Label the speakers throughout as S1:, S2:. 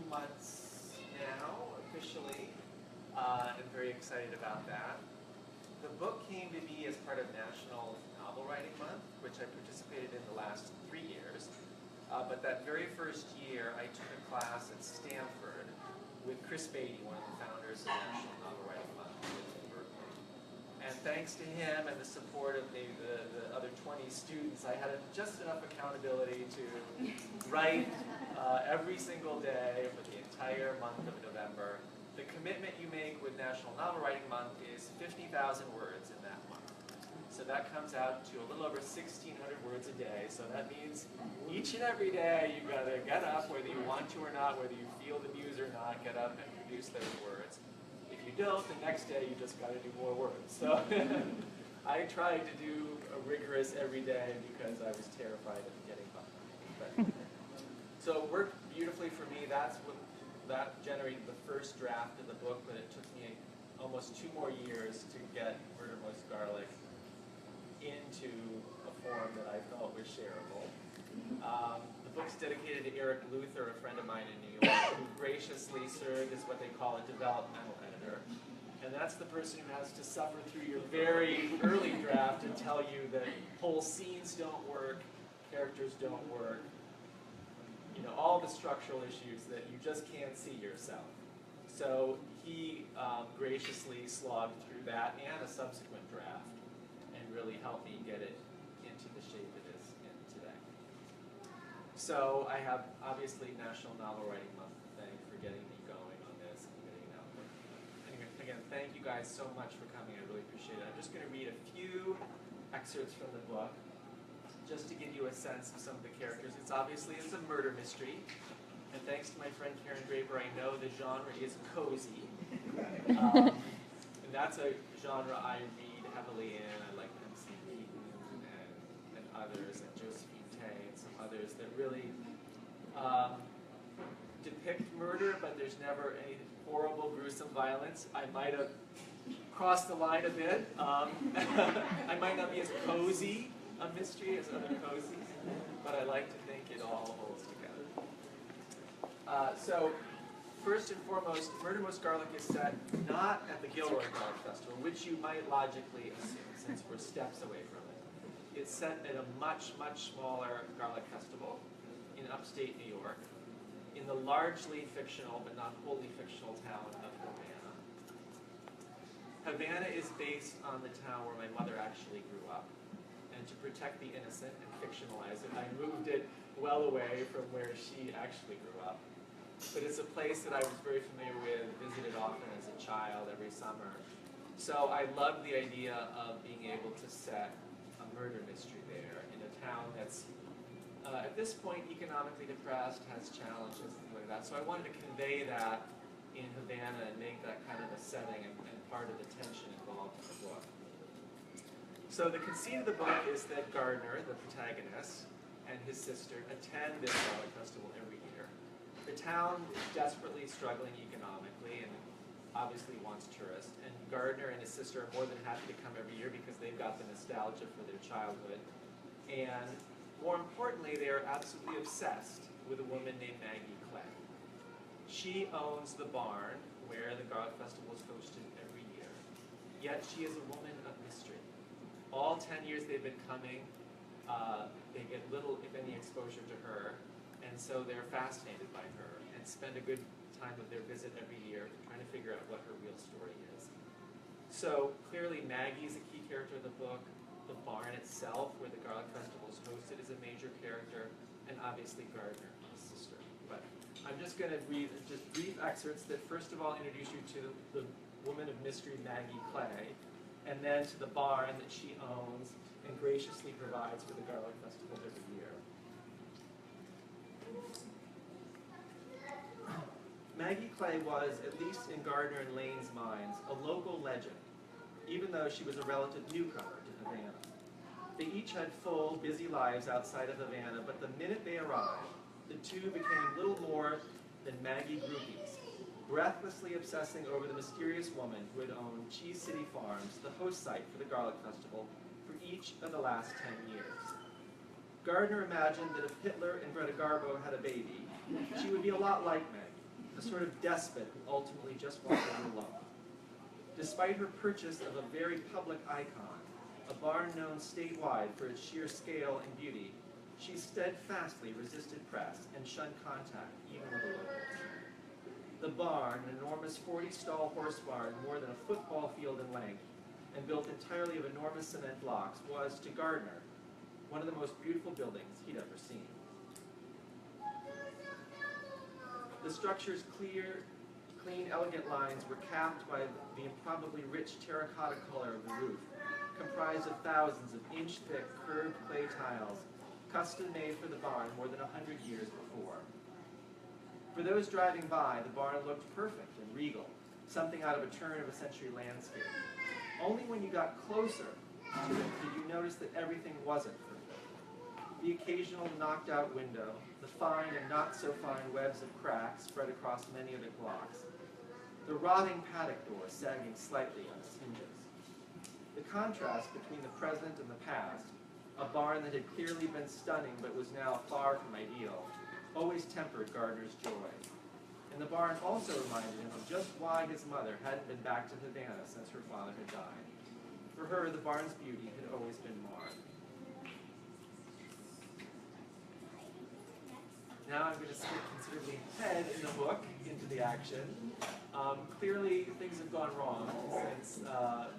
S1: months now, officially. I'm very excited about that. The book came to me as part of National Novel Writing Month, which I participated in the last 3 years. But that very first year, I took a class at Stanford with Chris Beatty, one of the founders of National Novel Writing Month in Berkeley. And thanks to him and the support of maybe the other 20 students, I had just enough accountability to write every single day for the entire month of November. The commitment you make with National Novel Writing Month is 50,000 words in that month. So that comes out to a little over 1,600 words a day. So that means each and every day you've got to get up, whether you want to or not, whether you feel the muse or not, get up and produce those words. If you don't, the next day you just got to do more words. So I tried to do a rigorous every day because I was terrified of getting behind. So it worked beautifully for me. That generated the first draft of the book, but it took me almost 2 more years to get Murder Most Garlic into a form that I felt was shareable. The book's dedicated to Eric Luther, a friend of mine in New York, who graciously served as what they call a developmental editor. And that's the person who has to suffer through your very early draft and tell you that whole scenes don't work, characters don't work, you know, all the structural issues that you just can't see yourself. So he graciously slogged through that and a subsequent draft and really helped me get it into the shape it is in today. So I have obviously National Novel Writing Month to thank for getting me going on this and getting it out there. Anyway, again, thank you guys so much for coming. I really appreciate it. I'm just going to read a few excerpts from the book, just to give you a sense of some of the characters. It's a murder mystery, and thanks to my friend Karen Draper, I know the genre is cozy, and that's a genre I read heavily in. I like MC Keaton and others, and Josephine Tay and some others that really depict murder, but there's never any horrible, gruesome violence. I might have crossed the line a bit. I might not be as cozy a mystery as other cozies, but I like to think it all holds together. So, first and foremost, Murder Most Garlic is set not at the Gilroy Garlic Festival, which you might logically assume, since we're steps away from it. It's set at a much, much smaller garlic festival in upstate New York, in the largely fictional, but not wholly fictional town of Havana. Havana is based on the town where my mother actually grew up. And to protect the innocent and fictionalize it, I moved it well away from where she actually grew up. But it's a place that I was very familiar with, visited often as a child every summer. So I loved the idea of being able to set a murder mystery there in a town that's, at this point, economically depressed, has challenges, things like that. So I wanted to convey that in Havana and make that kind of a setting and part of the tension involved in the book. So the conceit of the book is that Gardner, the protagonist, and his sister attend this garlic festival every year. The town is desperately struggling economically and obviously wants tourists, and Gardner and his sister are more than happy to come every year because they've got the nostalgia for their childhood. And more importantly, they are absolutely obsessed with a woman named Maggie Clay. She owns the barn where the garlic festival is hosted every year, yet she is a woman of mystery. All 10 years they've been coming, they get little, if any, exposure to her, and so they're fascinated by her and spend a good time of their visit every year trying to figure out what her real story is. So clearly Maggie is a key character of the book. The barn itself, where the garlic festival is hosted, is a major character, and obviously Gardner, his sister. But I'm just going to read just brief excerpts that first of all introduce you to the woman of mystery, Maggie Clay, and then to the barn that she owns and graciously provides for the garlic festival every year. Maggie Clay was, at least in Gardner and Lane's minds, a local legend, even though she was a relative newcomer to Havana. They each had full, busy lives outside of Havana, but the minute they arrived, the two became little more than Maggie groupies, breathlessly obsessing over the mysterious woman who had owned Cheese City Farms, the host site for the Garlic Festival, for each of the last 10 years. Gardner imagined that if Hitler and Greta Garbo had a baby, she would be a lot like Maggie. a sort of despot who ultimately just wanted her love. Despite her purchase of a very public icon, a barn known statewide for its sheer scale and beauty, she steadfastly resisted press and shunned contact, even with the locals. The barn, an enormous 40-stall horse barn more than a football field in length, and built entirely of enormous cement blocks, was, to Gardner, one of the most beautiful buildings he'd ever seen. The structure's clean, elegant lines were capped by the improbably rich terracotta color of the roof, comprised of thousands of inch-thick curved clay tiles, custom made for the barn more than 100 years before. For those driving by, the barn looked perfect and regal, something out of a turn-of-a-century landscape. Only when you got closer to it did you notice that everything wasn't perfect. The occasional knocked-out window, the fine and not-so-fine webs of cracks spread across many of the blocks, the rotting paddock door sagging slightly on its hinges. The contrast between the present and the past, a barn that had clearly been stunning but was now far from ideal, always tempered Gardner's joy. And the barn also reminded him of just why his mother hadn't been back to Havana since her father had died. For her, the barn's beauty had always been marred. Now I'm going to skip considerably ahead in the book into the action. Clearly, things have gone wrong since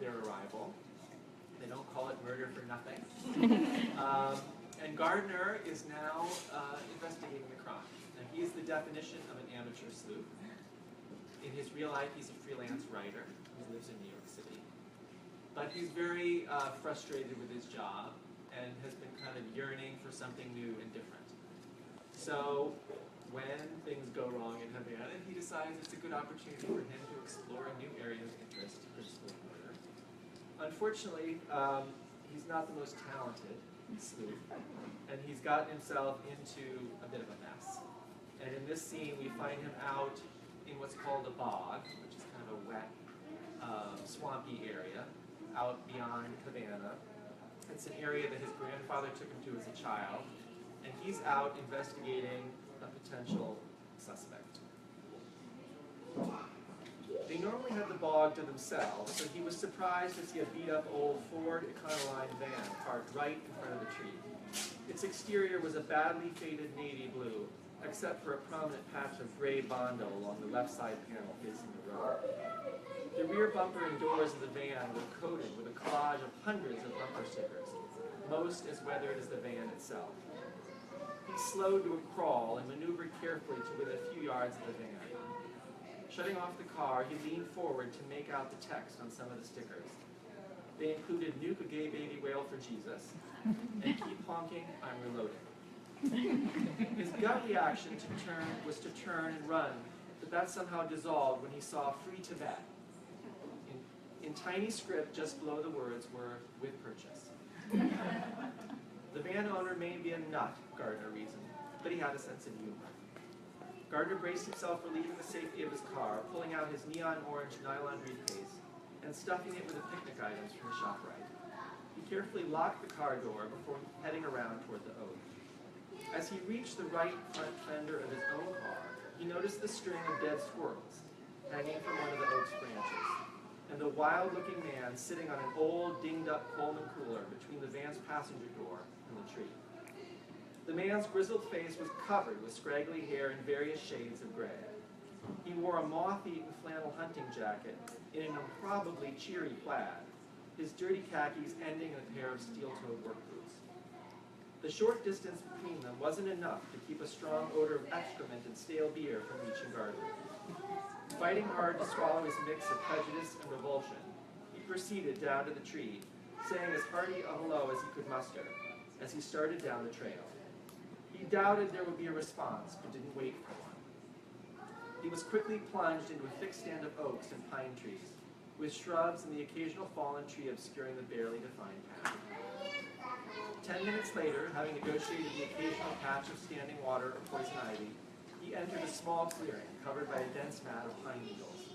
S1: their arrival. They don't call it murder for nothing. And Gardner is now investigating the crime. And he is the definition of an amateur sleuth. In his real life, he's a freelance writer who lives in New York City. But he's very frustrated with his job and has been kind of yearning for something new and different. So when things go wrong in Havana, he decides it's a good opportunity for him to explore a new area of interest, principally murder. Unfortunately, he's not the most talented sleuth, and he's gotten himself into a bit of a mess. And in this scene, we find him out in what's called a bog, which is kind of a wet, swampy area out beyond Havana. It's an area that his grandfather took him to as a child, and he's out investigating a potential suspect. They normally had the bog to themselves, so he was surprised to see a beat-up old Ford Econoline van parked right in front of the tree. Its exterior was a badly faded navy blue, except for a prominent patch of gray Bondo along the left side panel facing the road. The rear bumper and doors of the van were coated with a collage of hundreds of bumper stickers, most as weathered as the van itself. He slowed to a crawl and maneuvered carefully to within a few yards of the van. Shutting off the car, he leaned forward to make out the text on some of the stickers. They included "Nuke a gay baby whale for Jesus," and "Keep honking, I'm reloading." His gut reaction was to turn and run, but that somehow dissolved when he saw "Free Tibet." In tiny script just below the words were "with purchase." The van owner may be a nut, Gardner reasoned, but he had a sense of humor. Gardner braced himself for leaving the safety of his car, pulling out his neon orange nylon briefcase and stuffing it with the picnic items from the ShopRite. He carefully locked the car door before heading around toward the oak. As he reached the right front fender of his own car, he noticed the string of dead squirrels hanging from one of the oak's branches, and the wild-looking man sitting on an old, dinged-up Coleman cooler between the van's passenger door and the tree. The man's grizzled face was covered with scraggly hair in various shades of gray. He wore a moth-eaten flannel hunting jacket in an improbably cheery plaid, his dirty khakis ending in a pair of steel-toed work boots. The short distance between them wasn't enough to keep a strong odor of excrement and stale beer from reaching Gardner. Fighting hard to swallow his mix of prejudice and revulsion, he proceeded down to the tree, saying as hearty a hello as he could muster, as he started down the trail. He doubted there would be a response, but didn't wait for one. He was quickly plunged into a thick stand of oaks and pine trees, with shrubs and the occasional fallen tree obscuring the barely defined path. 10 minutes later, having negotiated the occasional patch of standing water or poison ivy, he entered a small clearing covered by a dense mat of pine needles.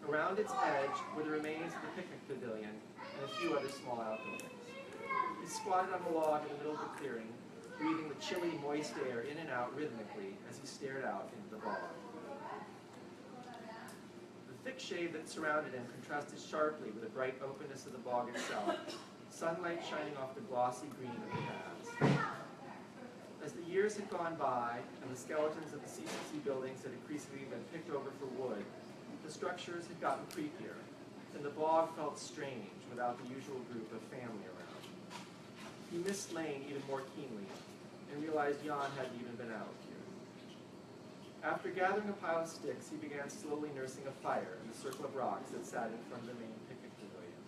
S1: Around its edge were the remains of the picnic pavilion and a few other small outbuildings. He squatted on a log in the middle of the clearing, breathing the chilly, moist air in and out rhythmically as he stared out into the bog. thick shade that surrounded him contrasted sharply with the bright openness of the bog itself, sunlight shining off the glossy green of the paths. As the years had gone by, and the skeletons of the CCC buildings had increasingly been picked over for wood, the structures had gotten creepier, and the bog felt strange without the usual group of family around. He missed Lane even more keenly, and realized Jan hadn't even been out here. After gathering a pile of sticks, he began slowly nursing a fire in the circle of rocks that sat in front of the main picnic pavilion.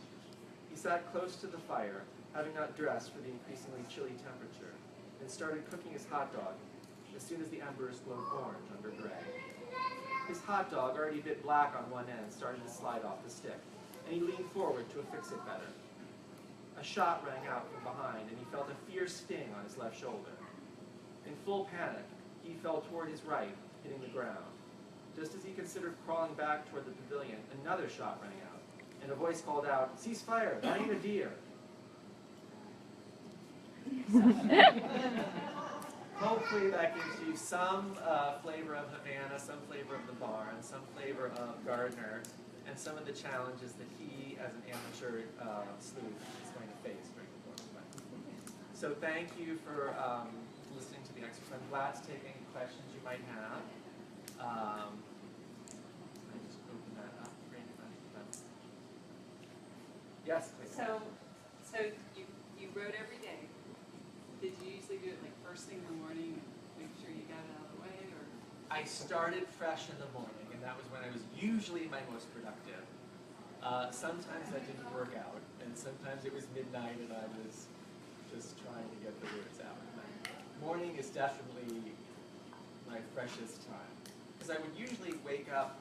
S1: He sat close to the fire, having not dressed for the increasingly chilly temperature, and started cooking his hot dog as soon as the embers glowed orange under gray. His hot dog, already a bit black on one end, started to slide off the stick, and he leaned forward to affix it better. A shot rang out from behind, and he felt a fierce sting on his left shoulder. In full panic, he fell toward his right, hitting the ground. Just as he considered crawling back toward the pavilion, another shot rang out, and a voice called out, "Cease fire, that ain't a deer." Hopefully that gives you some flavor of Havana, some flavor of the barn, some flavor of Gardner, and some of the challenges that he, as an amateur sleuth, is going to face during the book. So thank you for listening to the exercise. I'm glad to take any questions you might have. I just open that up. Yes, please.
S2: So you wrote every day. Did you usually do it like first thing in the morning, make sure you got it out of the way, or?
S1: I started fresh in the morning, and that was when I was usually my most productive. Sometimes that didn't work out, and sometimes it was midnight and I was just trying to get the words out. Morning is definitely my freshest time. Because I would usually wake up,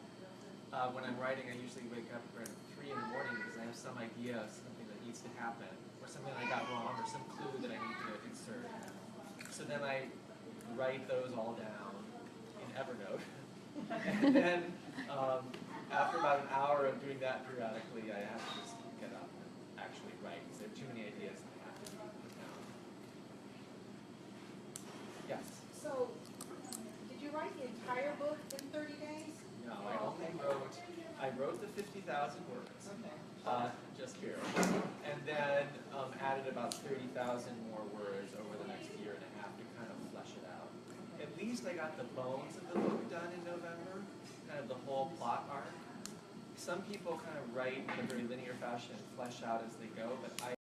S1: when I'm writing, I usually wake up around 3 in the morning because I have some idea of something that needs to happen, or something I got wrong, or some clue that I need to insert. So then I write those all down in Evernote. And then after about an hour of doing that periodically, I have to just get up and actually write because I have too many ideas that I have to put down. Yes?
S3: So, did you write the entire book in 30 days?
S1: No, I wrote the 50,000 words.
S3: Okay.
S1: Just barely. And then added about 30,000 more words over the next year and a half to kind of flesh it out. At least I got the bones of the book done in November, kind of the whole plot arc. Some people kind of write in a very linear fashion and flesh out as they go, but I